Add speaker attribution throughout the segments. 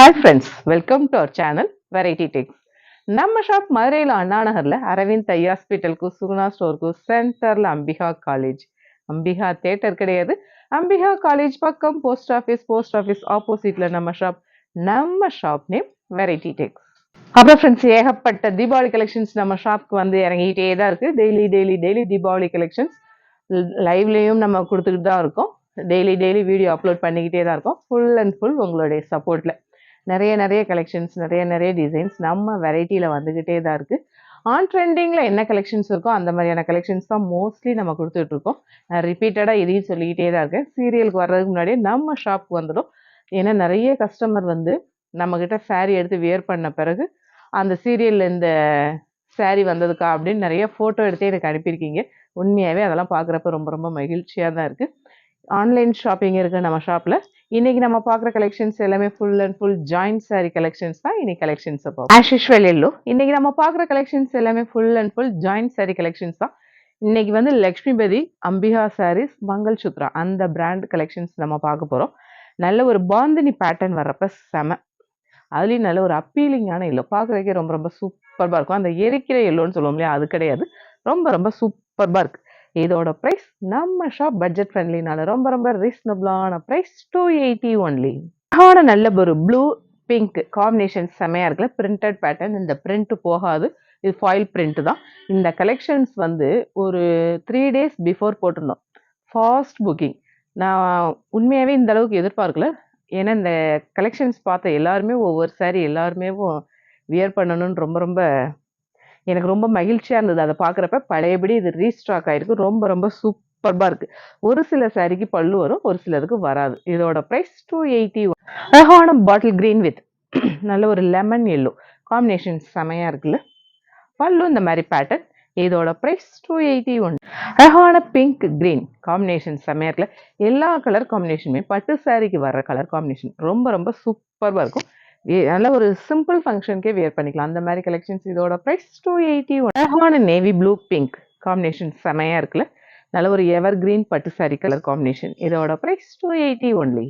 Speaker 1: Hi friends, welcome to our channel Variety Takes. நம்ம shop மதுரையில் அண்ணா நகர்ல அரவிந்த் ஐ ஹாஸ்பிட்டலுக்கு சுகுணா ஸ்டோருக்கு சென்டர்ல அம்பிகா காலேஜ். அம்பிகா தியேட்டர் கிடையாது, அம்பிகா காலேஜ் பக்கம் போஸ்ட் ஆஃபீஸ் ஆப்போசிட்ல நம்ம ஷாப் நேம் வெரைட்டி டெக்ஸ். அப்புறம் ஃப்ரெண்ட்ஸ், ஏகப்பட்ட தீபாவளி கலெக்ஷன்ஸ் நம்ம ஷாப்க்கு வந்து இறங்கிட்டே தான் இருக்கு. டெய்லி தீபாவளி கலெக்ஷன்ஸ் லைவ்லேயும் நம்ம கொடுத்துக்கிட்டு தான் இருக்கோம். டெய்லி வீடியோ அப்லோட் பண்ணிக்கிட்டே தான் இருக்கோம். ஃபுல் அண்ட் ஃபுல் உங்களுடைய சப்போர்ட்ல நிறைய கலெக்ஷன்ஸ், நிறைய டிசைன்ஸ் நம்ம வெரைட்டியில் வந்துக்கிட்டே தான் இருக்குது. ஆன் ட்ரெண்டிங்கில் என்ன கலெக்ஷன்ஸ் இருக்கோ அந்த மாதிரியான கலெக்ஷன்ஸ் தான் மோஸ்ட்லி நம்ம கொடுத்துட்ருக்கோம். நான் ரிப்பீட்டடாக இதையும் சொல்லிக்கிட்டே தான் இருக்கேன். சீரியலுக்கு வர்றதுக்கு முன்னாடியே நம்ம ஷாப்புக்கு வந்துடும். ஏன்னா நிறைய கஸ்டமர் வந்து நம்மக்கிட்ட சாரீ எடுத்து வியர் பண்ண பிறகு அந்த சீரியலில் இந்த சாரீ வந்ததுக்கா அப்படின்னு நிறைய ஃபோட்டோ எடுத்து எனக்கு அனுப்பியிருக்கீங்க. உண்மையாகவே அதெல்லாம் பார்க்குறப்ப ரொம்ப மகிழ்ச்சியாக தான் இருக்குது. ஆன்லைன் ஷாப்பிங் இருக்குது நம்ம ஷாப்பில். இன்னைக்கு நம்ம பார்க்குற கலெக்ஷன்ஸ் எல்லாமே full and full joint sorry collections தான். இன்னைக்கு கலெக்ஷன்ஸ் ஆஸ் யூஷுவல் எல்லோ. இன்னைக்கு நம்ம பார்க்குற கலெக்ஷன்ஸ் எல்லாமே full and full joint sorry collections தான். இன்னைக்கு வந்து லக்ஷ்மிபதி அம்பிகா சாரீஸ் மங்கள் சுத்ரா அந்த பிராண்ட் கலெக்ஷன்ஸ் நம்ம பார்க்க போகிறோம். நல்ல ஒரு பாந்தினி பேட்டர்ன் வர்றப்ப செம, அதுலேயும் நல்ல ஒரு அப்பீலிங்கான எல்லோ, பார்க்குறதுக்கே ரொம்ப சூப்பர்பாக இருக்கும். அந்த எரிக்கிற எல்லோன்னு சொல்லுவோம் இல்லையா, அது கிடையாது, ரொம்ப சூப்பர்பாக இருக்குது. இதோட ப்ரைஸ் நம்ம ஷாப் பட்ஜெட் ஃப்ரெண்ட்லினால ரொம்ப ரீசனபிளான ப்ரைஸ் 280 ஒன்லி. நல்ல ஒரு ப்ளூ பிங்க் காம்பினேஷன் செமையாக இருக்குல்ல. பிரிண்டட் பேட்டர்ன், இந்த பிரிண்ட் போகாது, இது ஃபாயில் பிரிண்ட் தான். இந்த கலெக்ஷன்ஸ் வந்து ஒரு 3 days பிஃபோர் போட்டிருந்தோம். Fast booking. நான் உண்மையாகவே இந்த அளவுக்கு எதிர்பார்க்கல. ஏன்னா இந்த கலெக்ஷன்ஸ் பார்த்த எல்லாருமே ஒவ்வொரு சாரி எல்லாருமே வியர் பண்ணணும்னு ரொம்ப எனக்கு ரொம்ப மகிழ்ச்சியாக இருந்தது. அதை பார்க்குறப்ப பழையபடி இது ரீஸ்டாக் ஆகிருக்கு. ரொம்ப சூப்பர்பாக இருக்குது. ஒரு சில சாரிக்கு பல்லு வரும், ஒரு சிலருக்கு வராது. இதோட ப்ரைஸ் 280. அழகான பாட்டில் கிரீன் வித் நல்ல ஒரு லெமன் எல்லோ காம்பினேஷன் செமையாக இருக்குல்ல. பல்லு இந்த மாதிரி பேட்டர்ன். இதோட ப்ரைஸ் 281. அழகான பிங்க் கிரீன் காம்பினேஷன் செமையாக இருக்குல்ல. எல்லா கலர் காம்பினேஷனுமே பட்டு சாரிக்கு வர்ற கலர் காம்பினேஷன் ரொம்ப சூப்பர்பாக இருக்கும். நல்ல ஒரு சிம்பிள் ஃபங்க்ஷனுக்கே வியர் பண்ணிக்கலாம் அந்த மாதிரி கலெக்ஷன்ஸ். இதோட ப்ரைஸ் 281. அழகான நேவி ப்ளூ பிங்க் காம்பினேஷன் செமையாக இருக்குல்ல. நல்ல ஒரு எவர் கிரீன் பட்டு சாரி கலர் காம்பினேஷன். இதோட ப்ரைஸ் 280 ஒன்லி.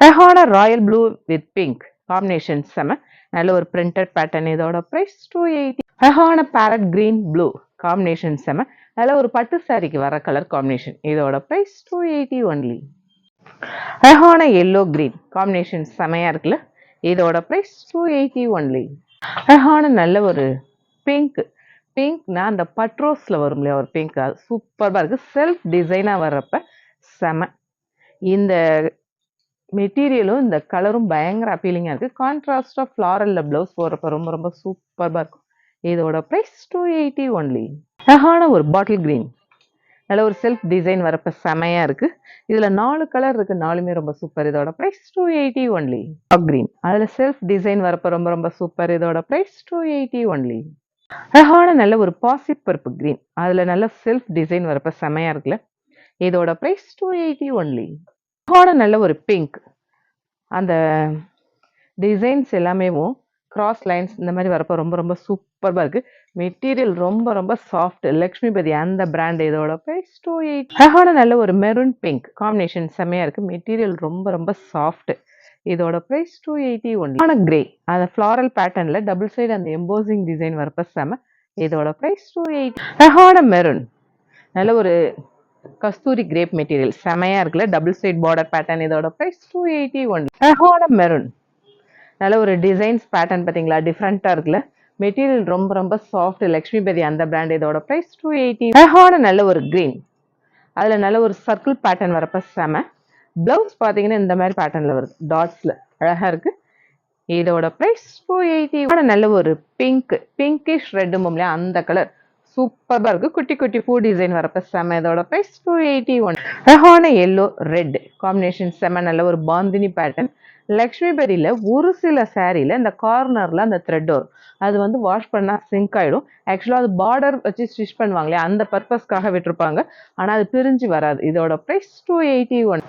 Speaker 1: அழகான Royal blue with pink combination செம, நல்ல ஒரு பிரிண்டட் பேட்டர்ன். இதோட ப்ரைஸ் 280. அழகான பேரட் கிரீன் ப்ளூ காம்பினேஷன் செம, நல்ல ஒரு பட்டு சாரிக்கு வர கலர் காம்பினேஷன். இதோட ப்ரைஸ் 280 ஒன்லி. அழகான எல்லோ கிரீன் காம்பினேஷன் செமையாக இருக்குல்ல. இதோட ப்ரைஸ் 280 ஒன்லி. அழகான நல்ல ஒரு பிங்க்னா அந்த பட்ரோஸில் வரும் இல்லையா, ஒரு பிங்க், அது சூப்பராக இருக்குது. செல்ஃப் டிசைனாக வர்றப்ப செம. இந்த மெட்டீரியலும் இந்த கலரும் பயங்கர அப்பீலிங்காக இருக்குது. கான்ட்ராஸ்டாக ஃப்ளாரலில் ப்ளவுஸ் போடுறப்ப ரொம்ப சூப்பராக இருக்கும். இதோட ப்ரைஸ் 280 ஒன்லி. அழகான ஒரு பாட்டில் கிரீன், நல்ல ஒரு செல்ஃப் டிசைன் வரப்ப செமையாக இருக்குது. இதில் 4 கலர் இருக்குது, 4மே ரொம்ப சூப்பர். இதோட ப்ரைஸ் 280 ஒன்லி. கிரீன், அதில் செல்ஃப் டிசைன் வரப்ப ரொம்ப சூப்பர். இதோட ப்ரைஸ் 280 ஒன்லி. அழகான நல்ல ஒரு பாசிப்பருப்பு கிரீன், அதில் நல்ல செல்ஃப் டிசைன் வரப்ப செமையாக இருக்குல்ல. இதோட ப்ரைஸ் 280 ஒன்லி. அழகான நல்ல ஒரு பிங்க், அந்த டிசைன்ஸ் எல்லாமே கிராஸ் லைன்ஸ் இந்த மாதிரி வரப்போ ரொம்ப சூப்பராக இருக்குது. மெட்டீரியல் ரொம்ப சாஃப்ட், லக்ஷ்மிபதி அந்த பிராண்ட். இதோட ப்ரைஸ் 280. அழகான நல்ல ஒரு மெரூன் பிங்க் காம்பினேஷன் செம்மையாக இருக்குது. மெட்டீரியல் ரொம்ப சாஃப்ட். இதோட ப்ரைஸ் 280 ஒன்லி. அழகான கிரே, அந்த ஃப்ளாரல் பேட்டர்னில் டபுள் சைடு அந்த எம்போசிங் டிசைன் வரப்ப செம. இதோட ப்ரைஸ் 280. அழகான மெரூன், நல்ல ஒரு கஸ்தூரி கிரேப் மெட்டீரியல் செமையாக இருக்குல்ல. Double side border pattern. இதோட ப்ரைஸ் 280 ஒன்லி. அழகான மெரூன், நல்ல ஒரு டிசைன்ஸ் பேட்டர்ன் பார்த்தீங்களா, டிஃப்ரெண்ட்டாக இருக்குல்ல. மெட்டீரியல் ரொம்ப சாஃப்ட், லக்ஷ்மிபதி அந்த பிராண்ட். இதோட ப்ரைஸ் 280. அழகான நல்ல ஒரு கிரீன், அதில் நல்ல ஒரு சர்க்கிள் பேட்டர்ன் வரப்ப செம. ப்ளவுஸ் பார்த்தீங்கன்னா இந்த மாதிரி பேட்டர்னில் வருது, டாட்ஸில் அழகாக இருக்குது. இதோட ப்ரைஸ் 280. நல்ல ஒரு பிங்கிஷ் ரெட்டு இல்லையா, அந்த கலர் சூப்பராக இருக்குது. குட்டி பூ டிசைன் வரப்ப செம. இதோட ப்ரைஸ் 281. அழகான எல்லோ ரெட் காம்பினேஷன் செம, நல்ல ஒரு பாந்தினி பேட்டர்ன். லக்ஷ்மிபதியில் ஒரு சில சாரியில் இந்த கார்னரில் அந்த த்ரெட் வரும், அது வந்து வாஷ் பண்ணால் சிங்க் ஆகிடும். ஆக்சுவலாக அது பார்டர் வச்சு ஸ்டிச் பண்ணுவாங்களே, அந்த பர்பஸ்க்காக விட்டுருப்பாங்க, ஆனால் அது பிரிஞ்சு வராது. இதோட ப்ரைஸ் 281.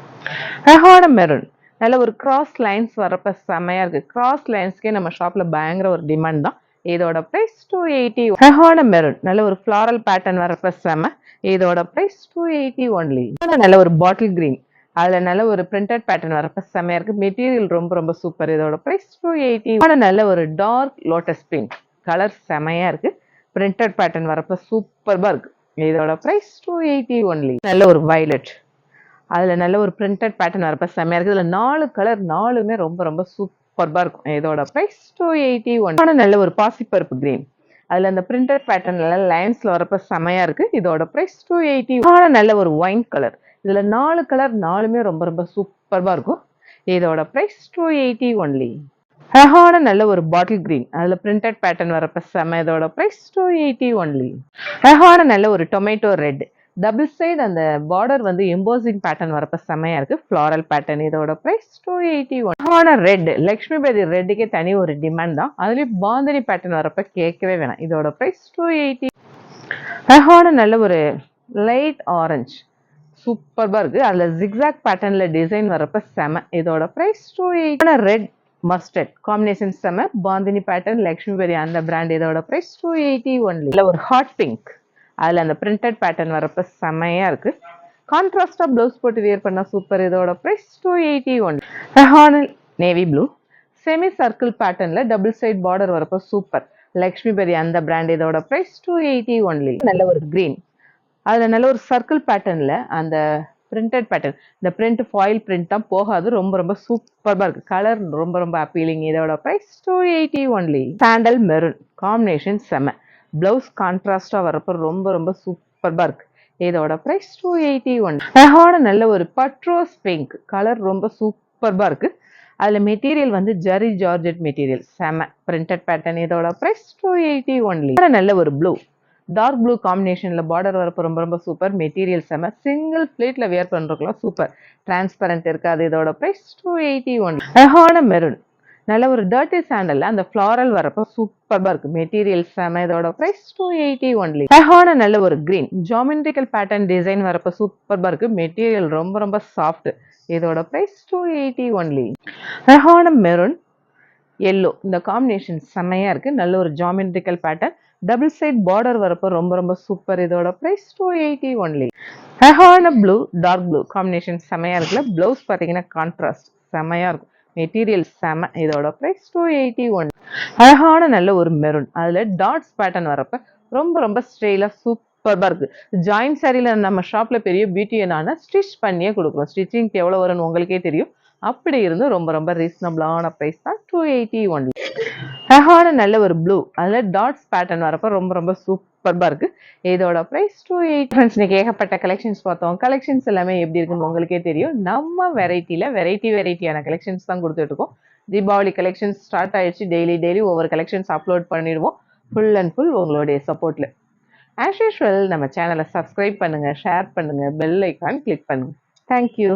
Speaker 1: அழகான மெரூன், நல்ல ஒரு கிராஸ் லைன்ஸ் வரப்ப செமையாக இருக்குது. கிராஸ் லைன்ஸ்க்கே நம்ம ஷாப்பில் பயங்கர ஒரு டிமாண்ட் தான். இதோட ப்ரைஸ் 280. அழகான மெரூன், நல்ல ஒரு ஃப்ளாரல் பேட்டர்ன் வரப்ப செம. இதோட ப்ரைஸ் 280 ஒன்லி. நல்ல ஒரு பாட்டில் கிரீன், அதில் நல்ல ஒரு பிரிண்டட் பேட்டர்ன் வரப்போ செம்மையாக இருக்குது. மெட்டீரியல் ரொம்ப ரொம்ப சூப்பர். இதோட ப்ரைஸ் 280. நல்ல ஒரு டார்க் லோட்டஸ் பிங்க் கலர் செம்மையாக இருக்குது. பிரிண்டட் பேட்டர்ன் வரப்போ சூப்பர்பாக இருக்குது. இதோட ப்ரைஸ் 280 ஒன்லி. நல்ல ஒரு வயலட், அதில் நல்ல ஒரு பிரிண்டட் பேட்டர்ன் வரப்போ செம்மையாக இருக்குது. இதில் 4 கலர் 4மே ரொம்ப ரொம்ப சூப்பர்பாக இருக்கும். இதோட ப்ரைஸ் 280 ஒன். நல்ல ஒரு பாசிப்பருப்பு கிரீன், அதில் அந்த பிரிண்டட் பேட்டர்ன்ல லைன்ஸில் வரப்போ செம்மையாக இருக்குது. இதோட ப்ரைஸ் 280. நல்ல ஒரு ஒயின் கலர், இதில் 4 கலர் 4மே ரொம்ப ரொம்ப சூப்பர்பாக இருக்கும். இதோட ப்ரைஸ் 280 ஒன்லி. அழகான நல்ல ஒரு பாட்டில் கிரீன், அதில் பிரிண்டட் பேட்டர்ன் வரப்போ செம்ம. இதோட ப்ரைஸ் 280 ஒன்லி. அழகான நல்ல ஒரு டொமேட்டோ ரெட், டபுள் சைடு அந்த பார்டர் வந்து எம்போசிங் பேட்டர்ன் வரப்போ செம்மையாக இருக்குது. Floral pattern. இதோட ப்ரைஸ் 280 ஒன். அழகான ரெட், லக்ஷ்மிபதி ரெட்டுக்கே தனி ஒரு டிமாண்ட் தான். அதுலேயும் பாந்தினி பேட்டர்ன் வரப்போ கேட்கவே வேணாம். இதோட ப்ரைஸ் 280. அழகான நல்ல ஒரு லைட் ஆரஞ்சு சூப்பர்பாக இருக்குது. அதில் ஜிக்ஸாக் பேட்டர்னில் டிசைன் வரப்போ செம. இதோட ப்ரைஸ் 280. ரெட் மஸ்டர்ட் காம்பினேஷன் செம. பாந்தினி பேட்டர்ன் லக்ஷ்மிபதி அந்த பிராண்ட். இதோட ப்ரைஸ் 280 ஒன்லி. இல்லை ஒரு ஹாட் பிங்க், அதில் அந்த பிரிண்டட் பேட்டர்ன் வரப்போ செம்மையாக இருக்குது. கான்ட்ராஸ்டாக ப்ளவுஸ் போட்டு வியர் பண்ணால் சூப்பர். இதோட ப்ரைஸ் 280 ஒன்லி. ஹானல் நேவி ப்ளூ செமி சர்க்கிள் பேட்டர்னில் டபுள் சைட் பார்டர் வரப்போ சூப்பர். லக்ஷ்மிபதி அந்த பிராண்ட். இதோட ப்ரைஸ் 280 ஒன்லி. நல்ல ஒரு க்ரீன், அதில் நல்ல ஒரு சர்க்கிள் பேட்டர்னில் அந்த பிரிண்டட் பேட்டர்ன், இந்த பிரிண்ட் ஃபாயில் பிரிண்ட் தான் போகாது. ரொம்ப ரொம்ப சூப்பராக இருக்குது. கலர் ரொம்ப ரொம்ப அப்பீலிங். இதோட price 280 only. Sandal maroon combination செம. ப்ளவுஸ் கான்ட்ராஸ்டாக வரப்போ ரொம்ப ரொம்ப சூப்பராக இருக்குது. இதோட ப்ரைஸ் 280 ஒன்லி. அழகான நல்ல ஒரு பட்ரோஸ் பிங்க் கலர் ரொம்ப சூப்பராக இருக்குது. அதில் மெட்டீரியல் வந்து ஜரி ஜார்ஜெட் மெட்டீரியல் செம. Printed pattern. இதோட ப்ரைஸ் 280 ஒன்லி. நல்ல ஒரு ப்ளூ, டார்க் ப்ளூ காம்பினேஷனில் பார்டர் வரப்போ ரொம்ப ரொம்ப சூப்பர். மெட்டீரியல் செம. சிங்கிள் பிளேட்டில் வியர் பண்ணுறதுக்குலாம் சூப்பர். டிரான்ஸ்பரண்ட் இருக்காது. இதோட ப்ரைஸ் 280 ஒன்லி. அழகான மெரூன், நல்ல ஒரு டர்ட்டி சாண்டலில் அந்த ஃப்ளாரல் வரப்போ சூப்பராக இருக்குது. மெட்டீரியல் செம. இதோட ப்ரைஸ் 280 ஒன்லி. அழகான நல்ல ஒரு கிரீன் ஜாமெட்ரிக்கல் பேட்டர்ன் டிசைன் வரப்போ சூப்பராக இருக்குது. மெட்டீரியல் ரொம்ப ரொம்ப சாஃப்ட். இதோட ப்ரைஸ் 280 ஒன்லி. அழகான மெரூன் எல்லோ இந்த காம்பினேஷன் செம்மையாக இருக்குது. நல்ல ஒரு geometrical pattern, double side border வரப்போ ரொம்ப ரொம்ப சூப்பர். இதோட ப்ரைஸ் 280 ஒன்லி. அழகான ப்ளூ டார்க் ப்ளூ காம்பினேஷன் செம்மையாக இருக்குல்ல. ப்ளவுஸ் பார்த்தீங்கன்னா கான்ட்ராஸ்ட் செம்மையாக இருக்கும். மெட்டீரியல் செம. இதோட ப்ரைஸ் 280 ஒன்லி. அழகான நல்ல ஒரு மெரூன், அதில் டாட்ஸ் பேட்டர்ன் வரப்போ ரொம்ப ரொம்ப ஸ்டைலாக சூப்பராக இருக்குது. ஜாயின் சாரியில் நம்ம ஷாப்பில் பெரிய பியூட்டி என்னன்னா ஸ்டிச் பண்ணியே கொடுக்குறோம். ஸ்டிச்சிங்க்கு எவ்வளோ வரும்னு உங்களுக்கே தெரியும். அப்படி இருந்து ரொம்ப ரொம்ப ரீசனபிளான ப்ரைஸ் தான் 280 ஒன்லி. அழகான நல்ல ஒரு ப்ளூ, அதில் டாட்ஸ் பேட்டர்ன் வரப்போ ரொம்ப ரொம்ப சூப்பராக இருக்குது. இதோட ப்ரைஸ் 280. ஃப்ரெண்ட்ஸ், இன்னைக்கு ஏகப்பட்ட கலெக்ஷன்ஸ் பார்த்தோம். கலெக்ஷன்ஸ் எல்லாமே எப்படி இருக்குன்னு உங்களுக்கே தெரியும். நம்ம வெரைட்டியில் வெரைட்டியான கலெக்ஷன்ஸ் தான் கொடுத்துட்ருக்கோம். தீபாவளி கலெக்ஷன்ஸ் ஸ்டார்ட் ஆயிடுச்சு. டெய்லி ஒவ்வொரு கலெக்ஷன்ஸ் அப்லோட் பண்ணிடுவோம். ஃபுல் அண்ட் ஃபுல் உங்களுடைய சப்போர்ட்டில். ஆஸ் யூஷுவல் நம்ம சேனலை சப்ஸ்கிரைப் பண்ணுங்கள், ஷேர் பண்ணுங்கள், பெல் ஐக்கான் கிளிக் பண்ணுங்கள். தேங்க்யூ.